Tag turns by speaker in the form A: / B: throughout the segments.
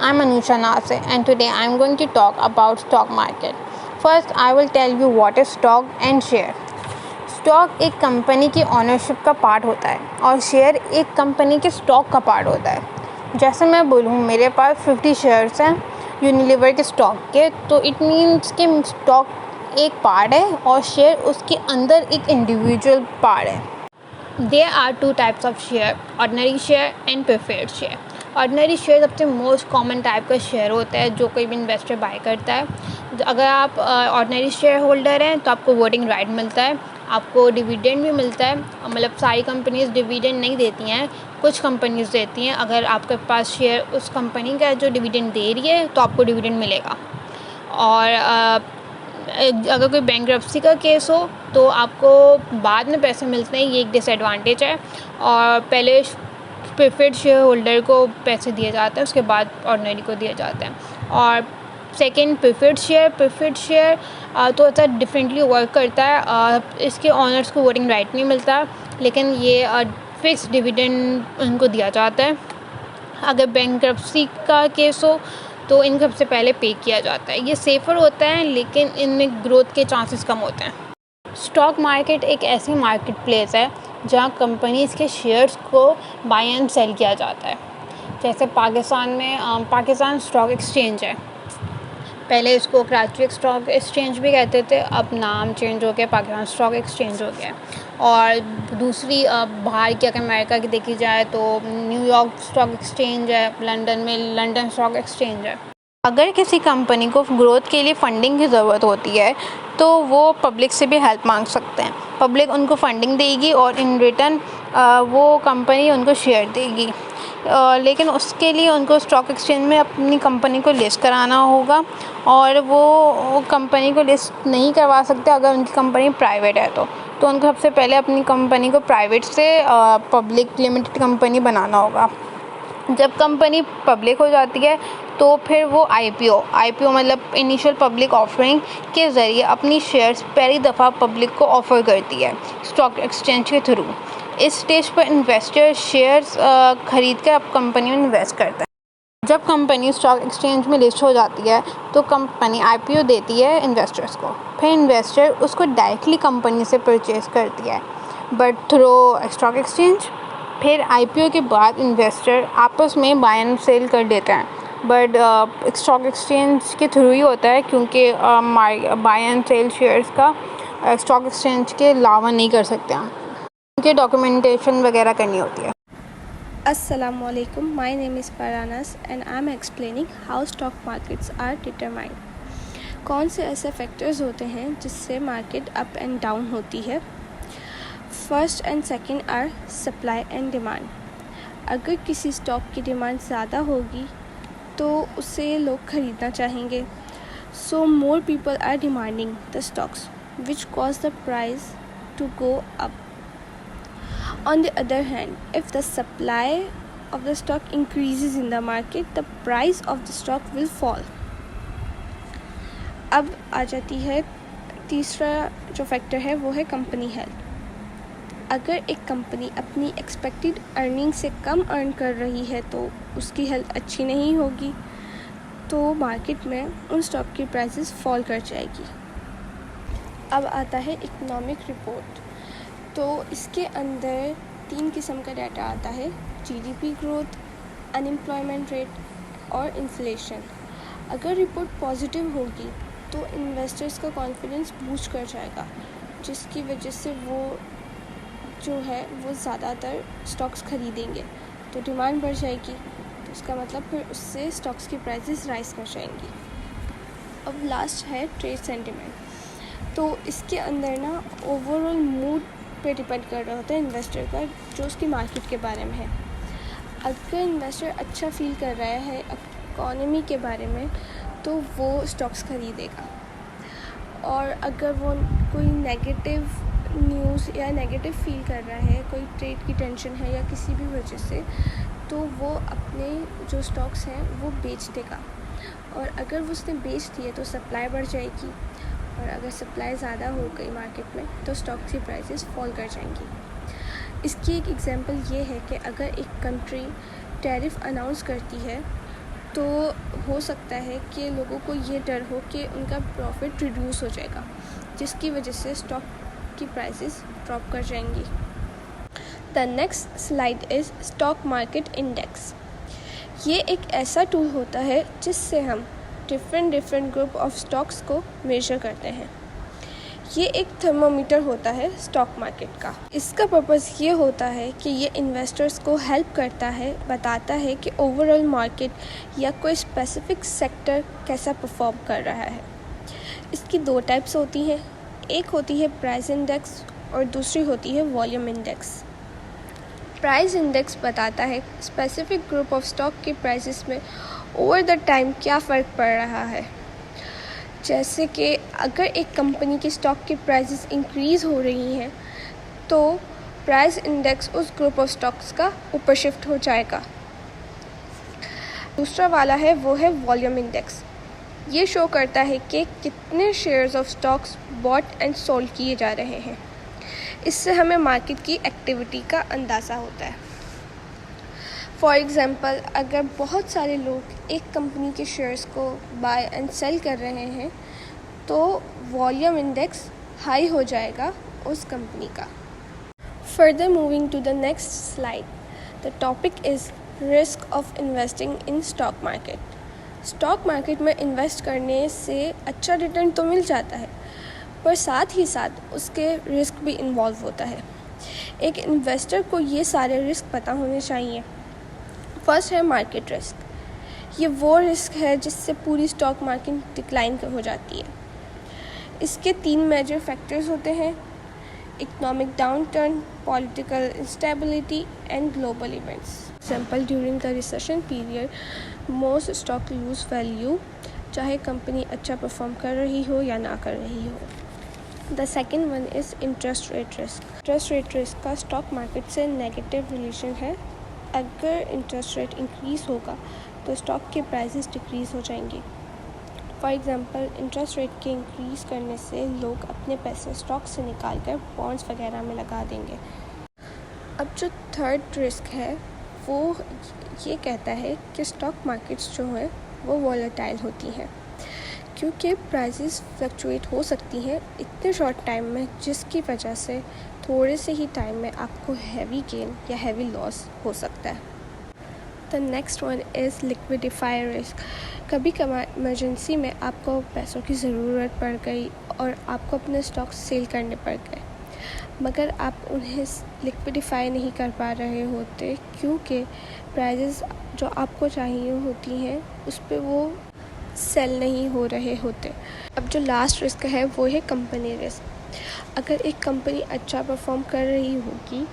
A: I'm Anusha Nase and today I'm going to talk about stock market. First, I will tell you what is stock and share. Stock एक company की ownership का part होता है और share एक company के stock का part होता है। जैसे मैं बोलूँ मेरे पास 50 शेयर्स हैं यूनिलीवर के स्टॉक के, तो इट मीन्स कि स्टॉक एक पार्ट है और शेयर उसके अंदर एक इंडिविजुअल पार्ट है। There are two types of share, ordinary share and preferred share. Ordinary share सबसे मोस्ट कॉमन टाइप का शेयर होता है जो कोई भी इन्वेस्टर बाय करता है। अगर आप ऑर्डनरी शेयर होल्डर हैं तो आपको वोटिंग राइट मिलता है, आपको डिविडेंड भी मिलता है। मतलब सारी कंपनीज डिविडेंड नहीं देती हैं, कुछ कंपनीज देती हैं। अगर आपके पास शेयर उस कंपनी का जो डिविडेंड दे रही है तो आपको डिविडेंड मिलेगा। और अगर कोई बैंक्रप्सी का केस हो तो आपको बाद में पैसे मिलते हैं, ये एक डिसएडवांटेज है। और पहले प्रेफर्ड शेयर होल्डर को पैसे दिए जाते हैं, उसके बाद ऑर्डिनरी को दिए जाते हैं। और सेकंड प्रेफर्ड शेयर तो ऐसा डिफरेंटली वर्क करता है। इसके ऑनर्स को वोटिंग राइट नहीं मिलता, लेकिन ये फिक्स डिविडेंड उनको दिया जाता है। अगर बैंक्रप्सी का केस हो तो इनकम से पहले पे किया जाता है। ये सेफ़र होता है लेकिन इनमें ग्रोथ के चांसेस कम होते हैं। स्टॉक मार्केट एक ऐसी मार्केट प्लेस है जहाँ कंपनीज़ के शेयर्स को बाय एंड सेल किया जाता है। जैसे पाकिस्तान में पाकिस्तान स्टॉक एक्सचेंज है, पहले इसको कराची स्टॉक एक्सचेंज भी कहते थे, अब नाम चेंज हो गया, पाकिस्तान स्टॉक एक्सचेंज हो गया। और दूसरी बाहर की अगर अमेरिका की देखी जाए तो न्यूयॉर्क स्टॉक एक्सचेंज है, लंदन में लंदन स्टॉक एक्सचेंज है। अगर किसी कंपनी को ग्रोथ के लिए फंडिंग की ज़रूरत होती है तो वो पब्लिक से भी हेल्प मांग सकते हैं। पब्लिक उनको फंडिंग देगी और इन रिटर्न वो कंपनी उनको शेयर देगी। लेकिन उसके लिए उनको स्टॉक एक्सचेंज में अपनी कंपनी को लिस्ट कराना होगा और वो कंपनी को लिस्ट नहीं करवा सकते अगर उनकी कंपनी प्राइवेट है तो उनको सबसे पहले अपनी कंपनी को प्राइवेट से पब्लिक लिमिटेड कंपनी बनाना होगा। जब कंपनी पब्लिक हो जाती है तो फिर वो आईपीओ मतलब इनिशियल पब्लिक ऑफरिंग के ज़रिए अपनी शेयर्स पहली दफ़ा पब्लिक को ऑफ़र करती है स्टॉक एक्सचेंज के थ्रू। इस स्टेज पर इन्वेस्टर शेयर्स खरीद कर अब कंपनी में इन्वेस्ट करता है। जब कंपनी स्टॉक एक्सचेंज में लिस्ट हो जाती है तो कंपनी आईपीओ देती है इन्वेस्टर्स को, फिर इन्वेस्टर उसको डायरेक्टली कंपनी से परचेज़ करती है बट थ्रू स्टॉक एक्सचेंज। फिर आईपीओ के बाद इन्वेस्टर आपस में बाय एंड सेल कर देते हैं, बट स्टॉक एक्सचेंज के थ्रू ही होता है क्योंकि बाय एंड सेल शेयर्स का स्टॉक एक्सचेंज के अलावा नहीं कर सकते हम, उनके डॉक्यूमेंटेशन वगैरह करनी होती है।
B: Assalamualaikum, my name is Paranas and I am explaining how stock markets are determined. कौन से ऐसे फैक्टर्स होते हैं जिससे मार्केट अप एंड डाउन होती है। First and second are supply and demand. अगर किसी स्टॉक की डिमांड ज़्यादा होगी तो उसे लोग ख़रीदना चाहेंगे, so more people are demanding the stocks which cause the price to go up. On the other hand, if the supply of the stock increases in the market, the price of the stock will fall. अब आ जाती है तीसरा जो factor है वो है company health. अगर एक कंपनी अपनी एक्सपेक्टेड अर्निंग से कम अर्न कर रही है तो उसकी हेल्थ अच्छी नहीं होगी, तो मार्केट में उन स्टॉक की प्राइसेस फॉल कर जाएगी। अब आता है इकोनॉमिक रिपोर्ट। तो इसके अंदर 3 किस्म का डाटा आता है, जीडीपी ग्रोथ, अनएम्प्लॉयमेंट रेट और इन्फ्लेशन। अगर रिपोर्ट पॉजिटिव होगी तो इन्वेस्टर्स का कॉन्फिडेंस बूस्ट कर जाएगा, जिसकी वजह से वो जो है वो ज़्यादातर स्टॉक्स ख़रीदेंगे, तो डिमांड बढ़ जाएगी, तो इसका मतलब फिर उससे स्टॉक्स की प्राइसेस राइज कर जाएंगी। अब लास्ट है ट्रेड सेंटिमेंट। तो इसके अंदर ना ओवरऑल मूड पे डिपेंड कर रहा होता है इन्वेस्टर का, जो उसकी मार्केट के बारे में है। अगर इन्वेस्टर अच्छा फील कर रहा है इकोनॉमी के बारे में तो वो स्टॉक्स ख़रीदेगा, और अगर वो कोई नेगेटिव न्यूज़ या नेगेटिव फील कर रहा है, कोई ट्रेड की टेंशन है या किसी भी वजह से, तो वो अपने जो स्टॉक्स हैं वो बेच देगा। और अगर वो उसने बेच दिए तो सप्लाई बढ़ जाएगी, और अगर सप्लाई ज़्यादा हो गई मार्केट में तो स्टॉक की प्राइसेस फॉल कर जाएंगी। इसकी एक एग्जांपल ये है कि अगर एक कंट्री टैरिफ अनाउंस करती है तो हो सकता है कि लोगों को ये डर हो कि उनका प्रॉफिट रिड्यूस हो जाएगा, जिसकी वजह से स्टॉक की प्राइसेस ड्रॉप कर जाएंगी। The next slide is stock market index. ये एक ऐसा टूल होता है जिससे हम डिफरेंट ग्रुप ऑफ स्टॉक्स को मेजर करते हैं। ये एक थर्मोमीटर होता है स्टॉक मार्केट का। इसका पर्पस ये होता है कि ये इन्वेस्टर्स को हेल्प करता है, बताता है कि ओवरऑल मार्केट या कोई स्पेसिफिक सेक्टर कैसा परफॉर्म कर रहा है। इसकी दो टाइप्स होती हैं, एक होती है प्राइस इंडेक्स और दूसरी होती है वॉल्यूम इंडेक्स। प्राइस इंडेक्स बताता है स्पेसिफिक ग्रुप ऑफ स्टॉक के प्राइसेस में ओवर द टाइम क्या फ़र्क पड़ रहा है। जैसे कि अगर एक कंपनी की स्टॉक की प्राइसेस इंक्रीज़ हो रही हैं तो प्राइस इंडेक्स उस ग्रुप ऑफ स्टॉक्स का ऊपर शिफ्ट हो जाएगा। दूसरा वाला है वो है वॉल्यूम इंडेक्स। ये शो करता है कि कितने shares of stocks bought and sold किए जा रहे हैं। इससे हमें मार्केट की एक्टिविटी का अंदाज़ा होता है। फॉर एग्ज़ाम्पल, अगर बहुत सारे लोग एक कंपनी के शेयर्स को बाय एंड सेल कर रहे हैं तो वॉल्यूम इंडेक्स हाई हो जाएगा उस कंपनी का। Further moving to the next slide, the topic is risk of investing in stock market. Stock market में इन्वेस्ट करने से अच्छा रिटर्न तो मिल जाता है, पर साथ ही साथ उसके रिस्क भी इन्वॉल्व होता है। एक इन्वेस्टर को ये सारे रिस्क पता होने चाहिए। फर्स्ट है मार्केट रिस्क। ये वो रिस्क है जिससे पूरी स्टॉक मार्केट डिक्लाइन हो जाती है। इसके 3 मेजर फैक्टर्स होते हैं: economic downturn, political instability and global events. Example, during the recession period most stock lose value, चाहे कंपनी अच्छा परफॉर्म कर रही हो या ना कर रही हो। The second one is interest rate risk. Interest rate risk का स्टॉक मार्केट से नेगेटिव रिलेशन है। अगर इंटरेस्ट रेट इंक्रीज़ होगा तो स्टॉक के प्राइसेस डिक्रीज़ हो जाएंगे। फॉर एग्ज़ाम्पल, इंटरेस्ट रेट के इंक्रीज़ करने से लोग अपने पैसे स्टॉक से निकाल कर बॉन्ड्स वगैरह में लगा देंगे। अब जो थर्ड रिस्क है वो ये कहता है कि स्टॉक मार्केट्स जो हैं वो वॉलेटाइल होती हैं, क्योंकि प्राइसेस फ्लक्चुएट हो सकती हैं इतने शॉर्ट टाइम में, जिसकी वजह से थोड़े से ही टाइम में आपको हैवी गेन या हैवी लॉस हो सकता है। The next one is liquidify risk. कभी कभार इमरजेंसी में आपको पैसों की ज़रूरत पड़ गई और आपको अपने स्टॉक सेल करने पड़ गए, मगर आप उन्हें लिक्विडिफाई नहीं कर पा रहे होते क्योंकि प्राइसेस जो आपको चाहिए होती हैं उस पर वो सेल नहीं हो रहे होते। अब जो लास्ट रिस्क है वो है कंपनी रिस्क। अगर एक कंपनी अच्छा परफॉर्म कर रही होगी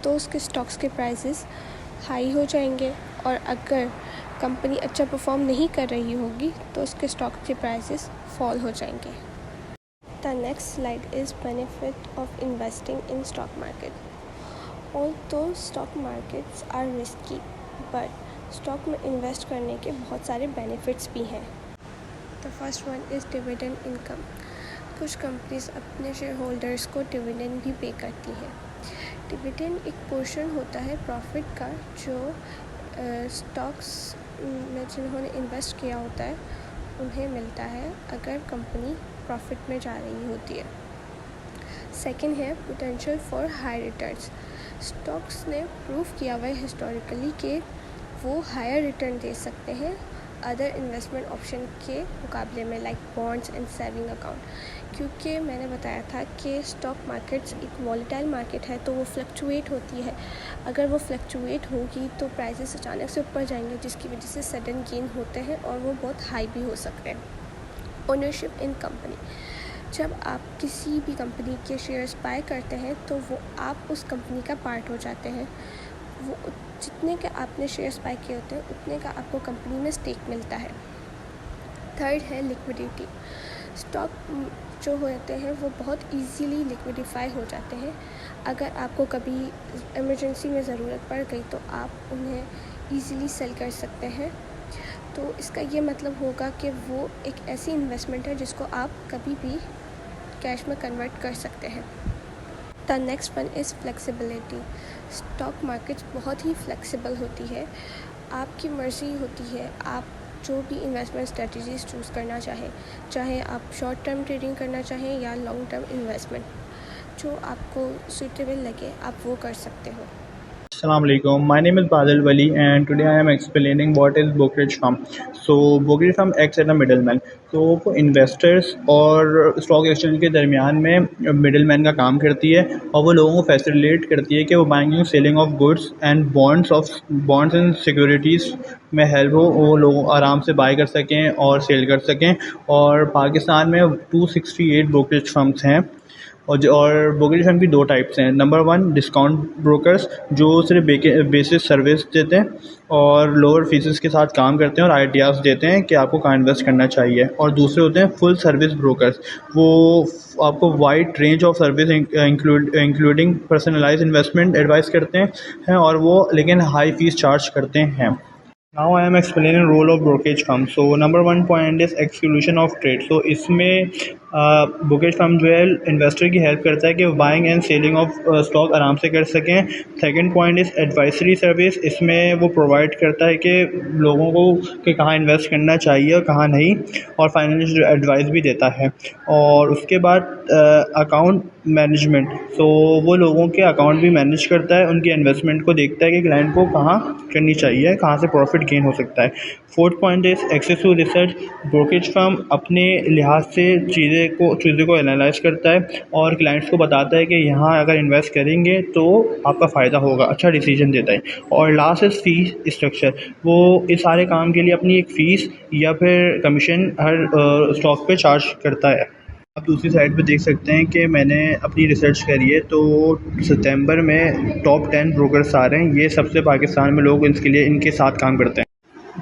B: तो उसके स्टॉक्स के प्राइसेस हाई हो जाएंगे, और अगर कंपनी अच्छा परफॉर्म नहीं कर रही होगी तो उसके स्टॉक के प्राइसेस फॉल हो जाएंगे। The next slide is benefit of investing in stock market. Although stock markets are risky, but stock में इन्वेस्ट करने के बहुत सारे बेनिफिट्स भी हैं। The first one is dividend income. कुछ कंपनीज अपने शेयर होल्डर्स को डिविडेंड भी पे करती हैं। डिविडेंड एक पोर्शन होता है प्रॉफिट का जो स्टॉक्स में जिन्होंने इन्वेस्ट किया होता है उन्हें मिलता है अगर कंपनी प्रॉफिट में जा रही होती है। सेकंड है potential for high returns. Stocks ने प्रूव किया हुआ है हिस्टोरिकली कि वो हायर रिटर्न दे सकते हैं अदर इन्वेस्टमेंट ऑप्शन के मुकाबले में, like bonds and saving account. क्योंकि मैंने बताया था कि स्टॉक मार्केट्स एक वॉलेटाइल मार्केट है तो वो फ्लक्चुएट होती है। अगर वो फ्लक्चुएट होगी तो प्राइसेस अचानक से ऊपर जाएंगे, जिसकी वजह से सडन गेन होते हैं और वो बहुत हाई भी हो सकते हैं। ओनरशिप इन कंपनी। जब आप किसी भी कंपनी के शेयर्स बाय करते हैं तो वो आप उस कंपनी का पार्ट हो जाते हैं। वो जितने के आपने शेयर्स बाय किए होते हैं उतने का आपको कंपनी में स्टेक मिलता है। थर्ड है लिक्विडिटी। स्टॉक जो होते हैं वो बहुत इजीली लिक्विडिफाई हो जाते हैं। अगर आपको कभी इमरजेंसी में ज़रूरत पड़ गई तो आप उन्हें इजीली सेल कर सकते हैं। तो इसका ये मतलब होगा कि वो एक ऐसी इन्वेस्टमेंट है जिसको आप कभी भी कैश में कन्वर्ट कर सकते हैं। The next one is flexibility. Stock market बहुत ही फ्लेक्सिबल होती है। आपकी मर्ज़ी होती है, आप जो भी इन्वेस्टमेंट स्ट्रेटजीज़ चूज़ करना चाहे आप शॉर्ट टर्म ट्रेडिंग करना चाहें या लॉन्ग टर्म इन्वेस्टमेंट, जो आपको सूटेबल लगे आप वो कर सकते हो।
C: Assalamu alaikum. My name is Badal Wali and today I am explaining what is brokerage firm. So brokerage firm acts as a middleman. तो वो इन्वेस्टर्स और स्टॉक एक्सचेंज के दरमियान में मिडलमैन का काम करती है और वो लोगों को फैसिलिटेट करती है कि वो buying and selling of goods and bonds and securities में हेल्प हो, वो लोग आराम से बाई कर सकें और सेल कर सकें। और पाकिस्तान में 268 ब्रोकरेज फर्म्स हैं और ब्रोकरेज फर्म की दो टाइप्स हैं। नंबर वन, डिस्काउंट ब्रोकर्स जो सिर्फ बेसिस सर्विस देते हैं और लोअर फीसेस के साथ काम करते हैं और आइडियाज़ देते हैं कि आपको कहाँ इन्वेस्ट करना चाहिए। और दूसरे होते हैं फुल सर्विस ब्रोकर्स, वो आपको wide range of service including personalise investment advice करते हैं और वो लेकिन हाई फीस चार्ज करते हैं। Now I am explaining role of brokerage firm. So number one point is execution of trade. So इसमें brokerage firm जो है इन्वेस्टर की हेल्प करता है कि वो buying and selling of stock आराम से कर सकें। Second point is advisory service, इसमें वो प्रोवाइड करता है कि लोगों को कि कहाँ इन्वेस्ट करना चाहिए और कहाँ नहीं, और फाइनेंशियल एडवाइस भी देता है। और उसके बाद अकाउंट मैनेजमेंट, तो वो लोगों के अकाउंट भी मैनेज करता है, उनकी इन्वेस्टमेंट को देखता है कि क्लाइंट को कहाँ करनी चाहिए, कहाँ से प्रॉफिट गेन हो सकता है। Fourth point is access to research, brokerage firm अपने लिहाज से चीज़ों को एनालाइज करता है और क्लाइंट्स को बताता है कि यहाँ अगर इन्वेस्ट करेंगे तो आपका फ़ायदा होगा, अच्छा डिसीजन देता है। और लास्ट इज़ फीस स्ट्रक्चर, वो इस सारे काम के लिए अपनी एक फ़ीस या फिर कमीशन हर स्टॉक पे चार्ज करता है। आप दूसरी साइड पे देख सकते हैं कि मैंने अपनी रिसर्च करी है, तो सितंबर में टॉप 10 ब्रोकर्स आ रहे हैं, ये सबसे पाकिस्तान में लोग इसके लिए इनके साथ काम करते हैं।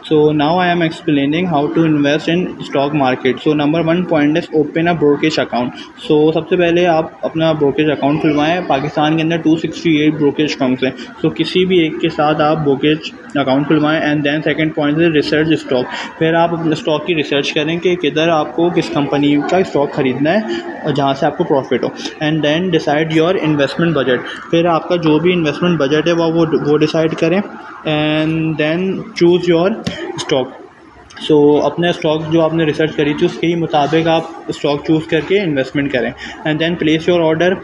C: So now I am explaining how to invest in stock market. So number one point is open a brokerage account. So सबसे पहले आप अपना ब्रोकरेज अकाउंट खुलवाएं। पाकिस्तान के अंदर 268 ब्रोकरेज फर्म्स हैं, तो किसी भी एक के साथ आप ब्रोकरेज अकाउंट खुलवाएं। एंड देन सेकंड पॉइंट है रिसर्च स्टॉक, फिर आप अपने स्टॉक की रिसर्च करें कि किधर आपको किस कंपनी का स्टॉक ख़रीदना है और जहाँ से आपको प्रॉफिट हो। And then decide your investment budget, फिर आपका जो भी इन्वेस्टमेंट बजट है वो डिसाइड करें। And then choose your stock, so अपने स्टॉक जो आपने रिसर्च करी थी उसके ही मुताबिक आप स्टॉक चूज़ करके इन्वेस्टमेंट करें। And then place your order,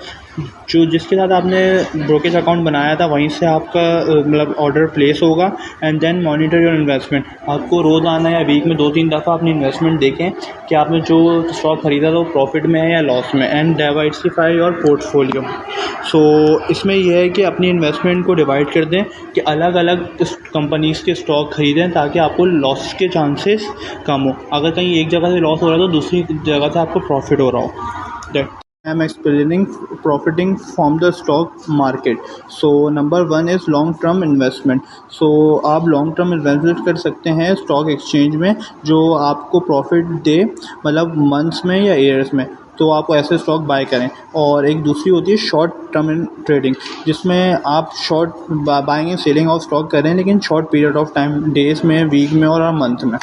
C: जो जिसके साथ आपने ब्रोकरेज अकाउंट बनाया था वहीं से आपका मतलब ऑर्डर प्लेस होगा। And then monitor your investment, आपको रोज़ाना या वीक में 2-3 दफ़ा अपनी इन्वेस्टमेंट देखें कि आपने जो स्टॉक ख़रीदा था वो प्रॉफिट में है या लॉस में। एंड डाइवर्सिफाई योर पोर्टफोलियो, सो इसमें यह है कि अपनी इन्वेस्टमेंट को डिवाइड कर दें कि अलग अलग कंपनीज़ के स्टॉक ख़रीदें ताकि आपको लॉस के चांसेस कम हो। अगर कहीं एक जगह से लॉस हो रहा है तो दूसरी जगह से आपको प्रॉफिट हो रहा हो। That I am explaining profiting from the stock market. So number one is long term investment. So आप long term इन्वेस्टमेंट कर सकते हैं स्टॉक एक्सचेंज में जो आपको प्रॉफिट दे, मतलब मंथ्स में या ईयर्स में, तो आप ऐसे स्टॉक बाय करें। और एक दूसरी होती है शॉर्ट टर्म ट्रेडिंग, जिसमें आप short buying and selling of stock करें लेकिन short period of time, days में, वीक में और मंथ में।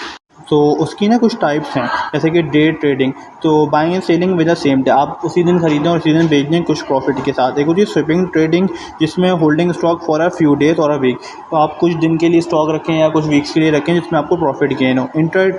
C: तो उसकी ना कुछ टाइप्स हैं, जैसे कि डे ट्रेडिंग, तो buying and selling with the same day, आप उसी दिन खरीदें और उसी दिन बेच दें कुछ प्रॉफिट के साथ। एक होती है स्विपिंग ट्रेडिंग, जिसमें holding stock for a few days और अ वीक, तो आप कुछ दिन के लिए स्टॉक रखें या कुछ वीक्स के लिए रखें जिसमें आपको प्रॉफिट गेन हो। इंटर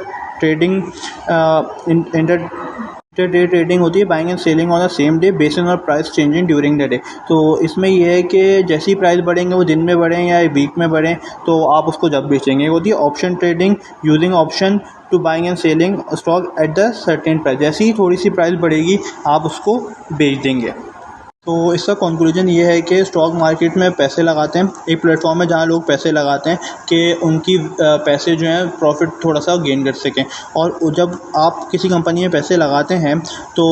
C: डे ट्रेडिंग होती है buying and selling on the same day based on price changing during the day, तो इसमें यह है कि जैसी प्राइस बढ़ेंगे वो दिन में बढ़ें या वीक में बढ़ें तो आप उसको जब बेचेंगे। होती है option trading, using option to buying and selling stock at the certain price, जैसे ही थोड़ी सी प्राइस बढ़ेगी आप उसको बेच देंगे। तो इसका कंक्लूजन ये है कि स्टॉक मार्केट में पैसे लगाते हैं, एक प्लेटफॉर्म है जहाँ लोग पैसे लगाते हैं कि उनकी पैसे जो हैं प्रॉफिट थोड़ा सा गेन कर सकें। और जब आप किसी कंपनी में पैसे लगाते हैं तो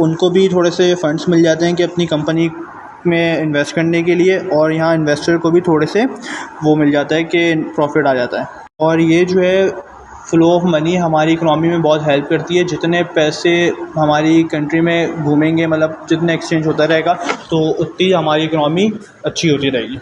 C: उनको भी थोड़े से फंड्स मिल जाते हैं कि अपनी कंपनी में इन्वेस्ट करने के लिए, और यहाँ इन्वेस्टर को भी थोड़े से वो मिल जाता है कि प्रॉफिट आ जाता है। और ये जो है फ़्लो ऑफ मनी हमारी इकनॉमी में बहुत हेल्प करती है। जितने पैसे हमारी कंट्री में घूमेंगे, मतलब जितने एक्सचेंज होता रहेगा, तो उतनी हमारी इकनॉमी अच्छी होती रहेगी।